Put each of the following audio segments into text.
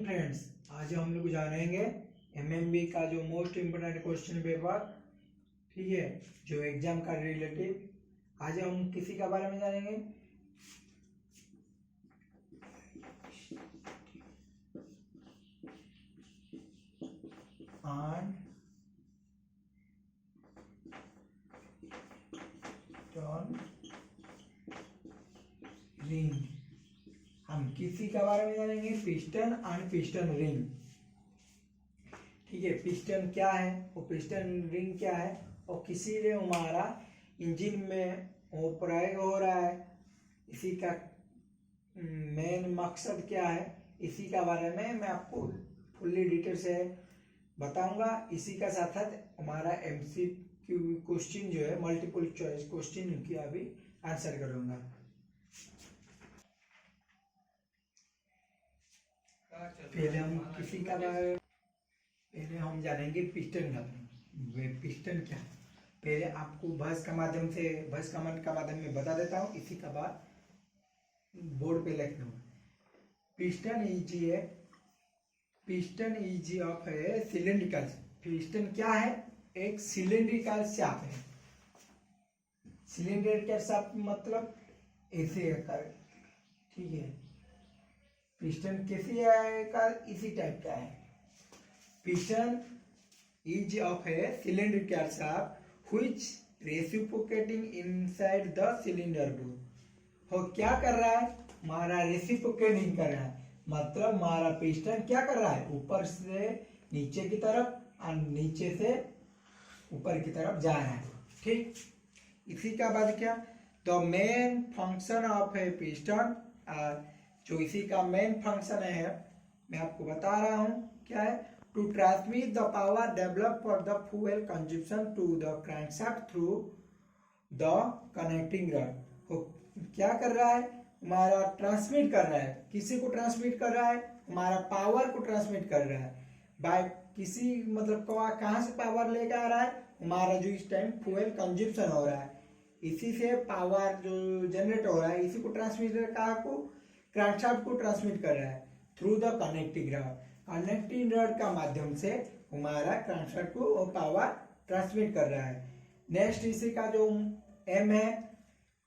Friends, आज हम लोग जानेंगे एमएमबी का जो मोस्ट इम्पोर्टेंट क्वेश्चन पेपर, ठीक है, जो एग्जाम का रिलेटिव। आज हम किसी का बारे में जानेंगे, रिंग। हम किसी का बारे में जानेंगे, पिस्टन एंड पिस्टन रिंग। ठीक है, पिस्टन क्या है, वो पिस्टन रिंग क्या है, और किसी ने हमारा इंजन में वो प्रयोग हो रहा है, इसी का मेन मकसद क्या है, इसी का बारे में मैं आपको फुल्ली डिटेल से बताऊंगा। इसी का साथ साथ हमारा एमसीक्यू क्वेश्चन जो है, मल्टीपल चॉइस क्वेश्चन की अभी आंसर करूंगा। पहले हम किसी का पहले हम जानेंगे पिस्टन का। पिस्टन क्या है, पहले आपको भस का माध्यम में बता देता हूँ, इसी का बाद बोर्ड पे लिख दूंगा। पिस्टन इज ऑफ है सिलेंड्रिकल। पिस्टन क्या है, एक सिलेंड्रिकल शाफ्ट है। सिलेंड्रिकल शाफ्ट मतलब ऐसे कर, ठीक है। पिस्टन कैसी है, इसी टाइप का है। Piston is of A cylindrical shaft which reciprocating inside the cylinder bore. हो क्या कर रहा है, हमारा रेसिप्रोकेटिंग कर रहा है, मतलब हमारा पिस्टन क्या कर रहा है, ऊपर से नीचे की तरफ और नीचे से ऊपर की तरफ जा रहा है। ठीक, इसी का बाद क्या, the main function of A piston, जो इसी का मेन फंक्शन है मैं आपको बता रहा हूं क्या है, to transmit the power develop for the fuel consumption to the crankshaft through the connecting rod. क्या कर रहा है, हमारा ट्रांसमिट कर रहा है, किसी को ट्रांसमिट कर रहा है, हमारा पावर को ट्रांसमिट कर रहा है बाय किसी, मतलब कहाँ से पावर लेकर आ रहा है, हमारा जो इस टाइम फ्यूल कंजप्शन हो रहा है, इसी से पावर जो जनरेट हो रहा है, इसी को ट्रांसमिट को क्रैंकशाफ्ट को ट्रांसमिट कर रहा है through the connecting rod. Connecting rod का माध्यम से हमारा क्रैंकशाफ्ट को वो पावर ट्रांसमिट कर रहा है। नेक्स्ट इसी का जो एम है,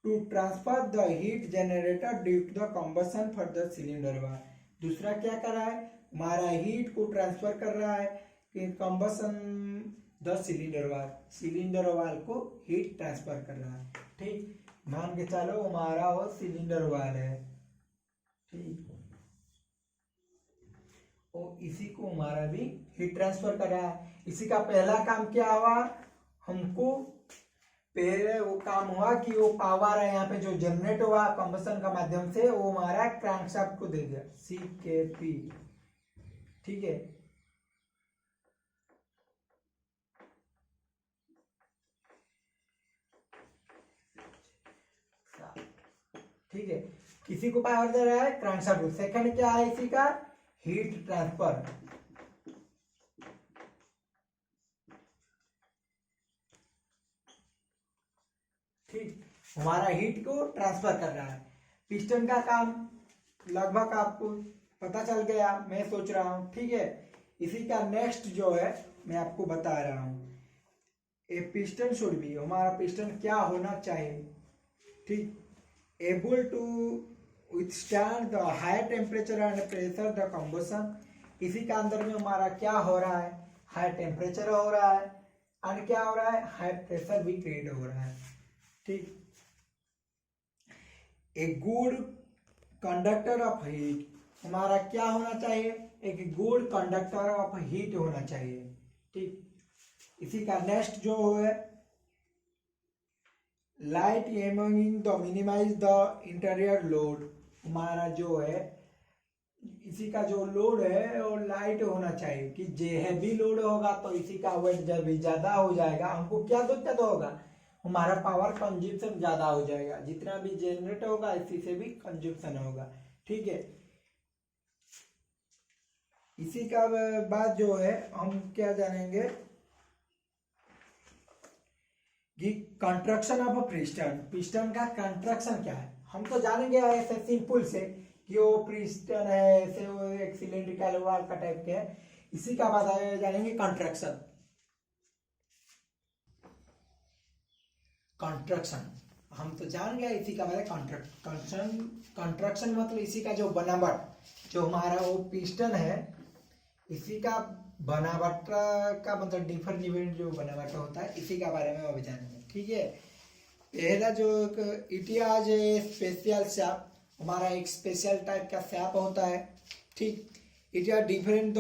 to transfer the heat generator due to the combustion for the cylinder wall. दूसरा क्या कर रहा है, हमारा हीट को ट्रांसफर कर रहा है कि कंबशन द सिलेंडर वाल को हीट ट्रांसफर कर रहा है। ठीक, मान के चलो हमारा वो सिलेंडर वाल है, ठीक, और इसी को हमारा भी हीट ट्रांसफर कर रहा है। इसी का पहला काम क्या हुआ, हमको पहले वो काम हुआ कि वो पावर है यहाँ पे जो जनरेट हुआ कंबशन का माध्यम से, वो हमारा क्रैंकशाफ्ट को दे दिया CKP। ठीक है, ठीक है, किसी को पावर दे रहा है क्रैंकशाफ्ट को। सेकंड क्या है इसी का, हीट ट्रांसफर। ठीक, हमारा हीट को ट्रांसफर कर रहा है। पिस्टन का काम लगभग आपको पता चल गया, मैं सोच रहा हूं, ठीक है। इसी का नेक्स्ट जो है मैं आपको बता रहा हूं, ए पिस्टन शुड बी, हमारा पिस्टन क्या होना चाहिए, ठीक, able to withstand the high temperature and pressure the combustion. इसी का अंदर में हमारा क्या हो रहा है, हाई टेम्परेचर हो रहा है एंड क्या हो रहा है, हाई प्रेशर भी क्रिएट हो रहा है। ठीक, a good conductor of heat, हमारा क्या होना चाहिए, एक गुड कंडक्टर ऑफ हीट होना चाहिए। ठीक, इसी का नेक्स्ट जो है, light aiming the minimize the interior load, हमारा जो है इसी का जो लोड है वो लाइट होना चाहिए, कि जे हैवी लोड होगा तो इसी का वेट जब ज्यादा हो जाएगा, हमको क्या दिक्कत होगा, हमारा पावर कंजप्शन ज्यादा हो जाएगा, जितना भी जनरेट होगा इसी से भी कंजप्शन होगा। ठीक है, इसी का बाद जो है हम क्या जानेंगे कि कंस्ट्रक्शन ऑफ पिस्टन। पिस्टन का कंस्ट्रक्शन क्या है, हम तो जानेंगे ऐसे सिंपल से कि वो पिस्टन है ऐसे, वो एक सिलेंड्रिकल वाल का टाइप के है। इसी का बाद जानेंगे कंट्रैक्शन। कंट्रक्शन हम तो जान गए, इसी का मतलब कंट्रक्शन मतलब इसी का जो बनावट, जो हमारा वो पिस्टन है इसी का बनावट का मतलब डिफरेंट जो बनावट होता है इसी का बारे में अभी जानेंगे। ठीक है, पहला जो इतिहास स्पेशल शैप, हमारा एक स्पेशल टाइप का शैप होता है। ठीक, it are different the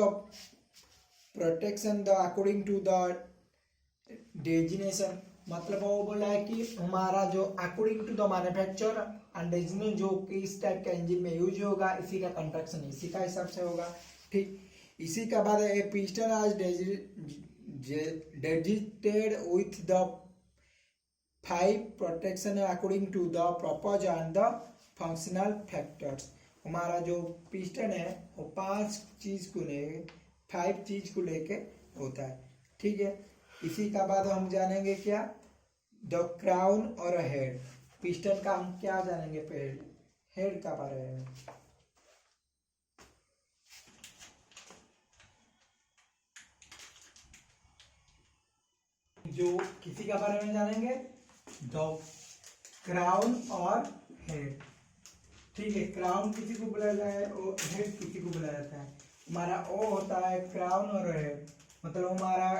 protection the according to the designation, मतलब वो बोला है कि हमारा जो according to the manufacture and designation जो किस टाइप का इंजन में यूज होगा इसी का कंस्ट्रक्शन इसी का हिसाब से होगा। ठीक, इसी का बाद a piston is designed with the 5 protection according to the purpose and the functional factors. हमारा जो पिस्टन है वो 5 चीज को लेके 5 चीज को लेके होता है। ठीक है, इसी का बाद हम जानेंगे क्या, द क्राउन और हेड। पिस्टन का हम क्या जानेंगे, पहले हेड का बारे में। जो किसी का बारे में जानेंगे, द क्राउन और हेड। ठीक है, क्राउन किसी को बुलाया जाता है और हेड किसी को बुलाया जाता है। हमारा ओ होता है क्राउन और हेड, मतलब हमारा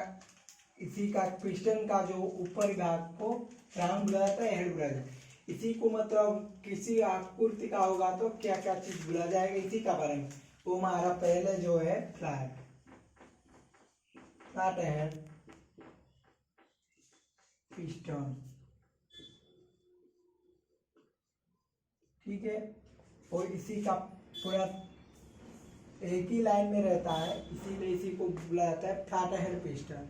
इसी का पिस्टन का जो ऊपर भाग को क्राउन बुलाया जाता है, हेड बुलाया जाता है। इसी को मतलब किसी आकृति का होगा तो क्या क्या चीज बुलाया जाएगा इसी का बारे में। वो हमारा पहले जो है फ्लैट हेड पिस्टन। ठीक है, और इसी का पूरा एक ही लाइन में रहता है, इसीलिए इसी को बुलाया जाता है फ्लैट हेड पिस्टन।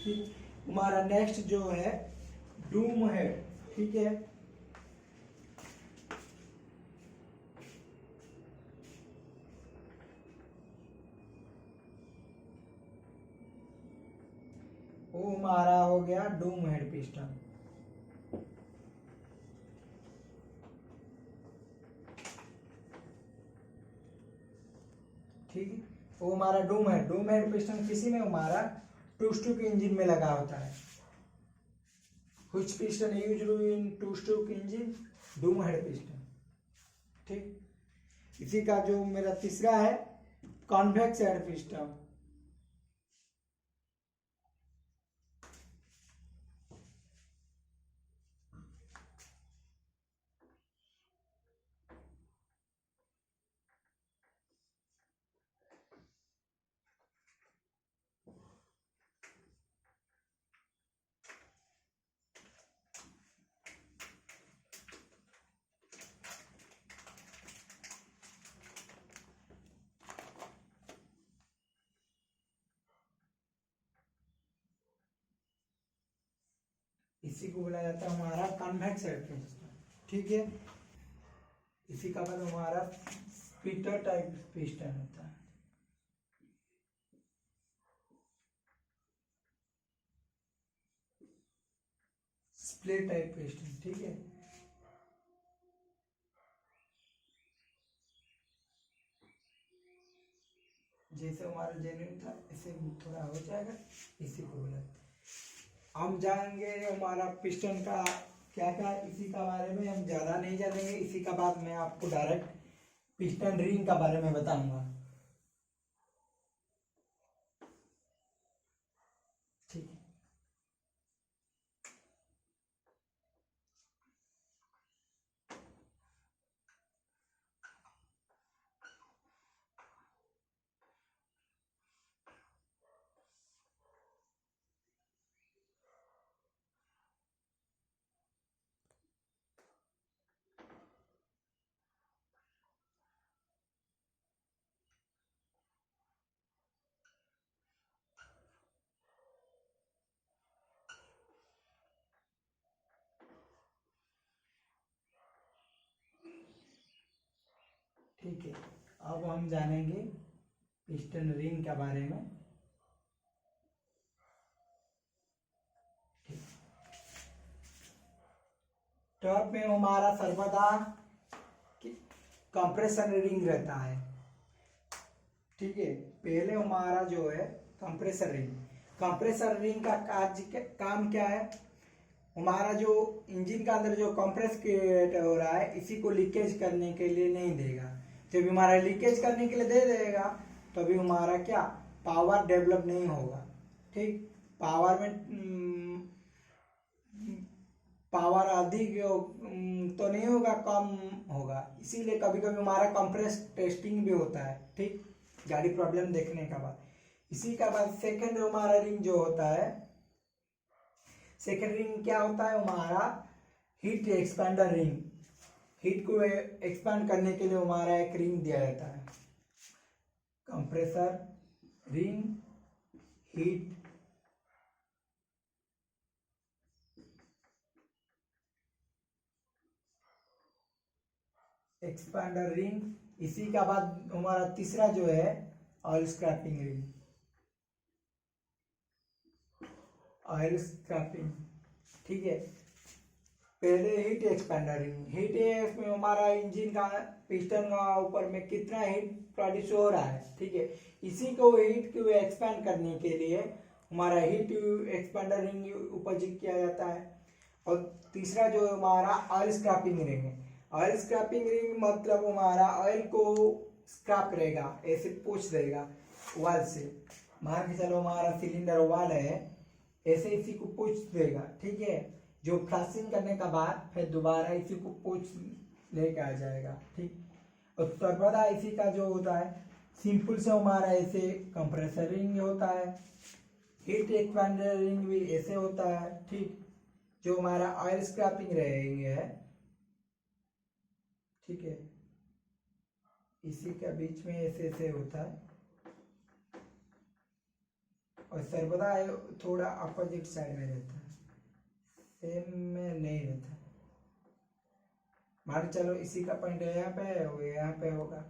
ठीक, हमारा नेक्स्ट जो है डूम हेड। ठीक है, वो हमारा हो गया डूम हेड पिस्टन। ठीक है, वो हमारा डूम हेड पिस्टन किसी में हमारा टू स्ट्रोक इंजन में लगा होता है। Which piston used in two stroke engine, Doom head piston. ठीक, इसी का जो मेरा तीसरा है कॉन्वेक्स हेड पिस्टन। इसी को बोला जाता है हमारा कॉन्वेक्स हेड पिस्टन। ठीक है, इसी का मतलब हमारा स्प्लिटर टाइप पिस्टन होता है। Split type piston. ठीक है, जैसे हमारा जेन्युइन था इसे थोड़ा हो जाएगा, इसी को बोला। हम जानेंगे हमारा पिस्टन का क्या क्या, इसी का बारे में हम ज्यादा नहीं जानेंगे। इसी का बाद मैं आपको डायरेक्ट पिस्टन रिंग का बारे में बताऊंगा। ठीक है, ठीक है, अब हम जानेंगे पिस्टन रिंग के बारे में। टॉप में हमारा सर्वदा कंप्रेसर रिंग रहता है, ठीक है। पहले हमारा जो है कंप्रेसर रिंग का काम क्या है, हमारा जो इंजन का अंदर जो कंप्रेस क्रिएट हो रहा है इसी को लीकेज करने के लिए नहीं देगा। जब हमारा लीकेज करने के लिए दे देगा तो अभी हमारा क्या पावर डेवलप नहीं होगा, ठीक। पावर में पावर अधिक तो नहीं होगा, कम होगा। इसीलिए कभी कभी हमारा कंप्रेस टेस्टिंग भी होता है, ठीक, गाड़ी प्रॉब्लम देखने के बाद। इसी का बाद सेकंड हमारा रिंग जो होता है, सेकंड रिंग क्या होता है हमारा हीट एक्सपेंडर रिंग। हीट को एक्सपेंड करने के लिए हमारा एक रिंग दिया जाता है, compressor ring heat expander ring. इसी का बाद हमारा तीसरा जो है oil scraping ring, oil scraping, ठीक है। पहले हीट एक्सपेंडर रिंग, हीट में हमारा इंजन का पिस्टन का ऊपर में कितना हीट प्रोड्यूस हो रहा है, ठीक है। इसी को हीट को एक्सपेंड करने के लिए हमारा हीट एक्सपेंडर रिंग उपयोग किया जाता है। और तीसरा जो हमारा ऑयल स्क्रैपिंग रिंग है, ऑयल स्क्रैपिंग रिंग मतलब हमारा ऑयल को स्क्रैप करेगा, ऐसे पूछ देगा वाल से। मान के चलो हमारा सिलेंडर वाल है, ऐसे इसी को पूछ देगा, ठीक है। जो फ्लशिंग करने का बाद फिर दोबारा इसी को पूछ लेके आ जाएगा, ठीक। और सर्वदा इसी का जो होता है सिंपल से हमारा ऐसे कंप्रेसर रिंग होता है, हीट एक्सपेंडर रिंग भी ऐसे होता है, ठीक। जो हमारा ऑयल स्क्रैपिंग रिंग है, ठीक है, इसी के बीच में ऐसे ऐसे होता है। और सर्वदा थोड़ा अपोजिट साइड में रहता है, सेम में नहीं रहता। मान चलो इसी का पॉइंट यहाँ पे है, वो यहाँ पे होगा।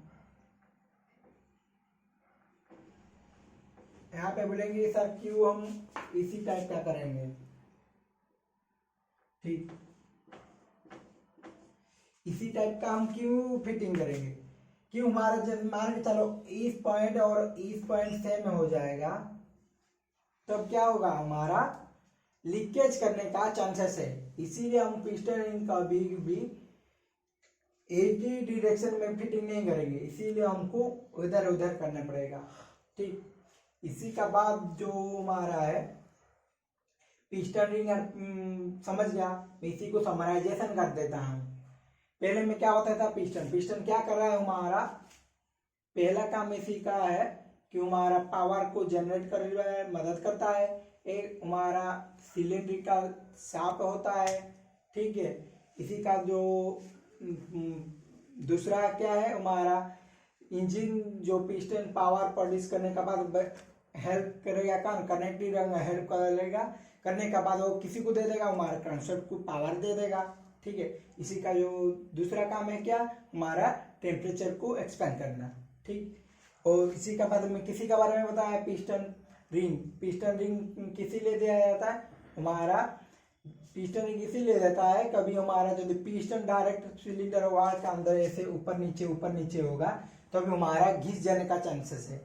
यहाँ पे बोलेंगे सर क्यों हम इसी टाइप का करेंगे, ठीक, इसी टाइप का हम क्यों फिटिंग करेंगे, क्यों हमारा जब मान के चलो इस पॉइंट और इस पॉइंट सेम हो जाएगा तब तो क्या होगा हमारा लीकेज करने का चांसेस है। इसीलिए हम पिस्टन रिंग का भी एक ही डायरेक्शन में फिटिंग नहीं करेंगे, इसीलिए हमको उधर उधर करना पड़ेगा, ठीक। इसी का बाद जो हमारा है पिस्टन रिंग समझ गया, इसी को समराइजेशन कर देता हूँ। पहले में क्या होता था, पिस्टन क्या कर रहा है हमारा, पहला काम इसी का है कि हमारा पावर को जनरेट करने में मदद करता है। एक हमारा सिलेंड्रिकल शाफ्ट होता है, ठीक है। इसी का जो दूसरा क्या है हमारा इंजन जो पिस्टन पावर प्रोड्यूस करने के बाद हेल्प करेगा, काम कनेक्टिव हेल्प करेगा, करने के बाद वो किसी को दे देगा, हमारा ट्रांसफर को पावर दे देगा, ठीक है। इसी का जो दूसरा काम है क्या हमारा टेम्परेचर को एक्सपेंड करना, ठीक। और इसी का बाद में किसी के बारे में बताया पिस्टन रिंग किसी ले दिया जाता है, हमारा पिस्टन रिंग इसीलिए देता है कभी हमारा जो पिस्टन डायरेक्ट सिलेंडर वाल के अंदर ऐसे ऊपर नीचे होगा तो अभी हमारा घिस जाने का चांसेस है,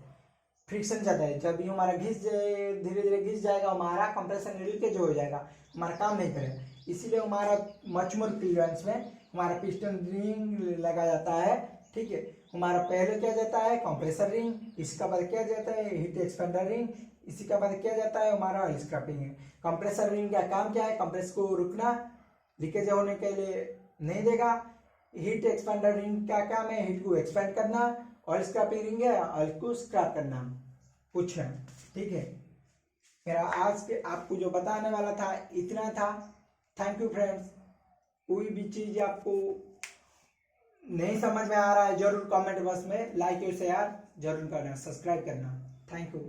फ्रिक्शन ज़्यादा है। जब भी हमारा धीरे धीरे घिस जाएगा हमारा कंप्रेसर लीकेज हो जाएगा, हमारा काम नहीं करेगा। इसीलिए हमारा मच मोर क्लियरेंस में हमारा पिस्टन रिंग लगा जाता है, ठीक है। हमारा पहले क्या जाता है कंप्रेसर रिंग, इसका बाद क्या जाता है हीट एक्सपेंडर रिंग, इसी का बाद क्या जाता है हमारा ऑयल स्क्रैपिंग है। कंप्रेसर रिंग का काम क्या है, कंप्रेस को रुकना, लीकेज होने के लिए नहीं देगा। हीट एक्सपेंडर रिंग का काम है हीट को एक्सपेंड करना, ऑयल स्क्रैपिंग रिंग है ऑयल को स्क्रैप करना, पूछना, ठीक है। मेरा आज के आपको जो बताने वाला था इतना था। Thank you friends. कोई भी चीज आपको नहीं समझ में आ रहा है जरूर कमेंट बॉक्स में लाइक और शेयर जरूर करना, सब्सक्राइब करना। Thank you.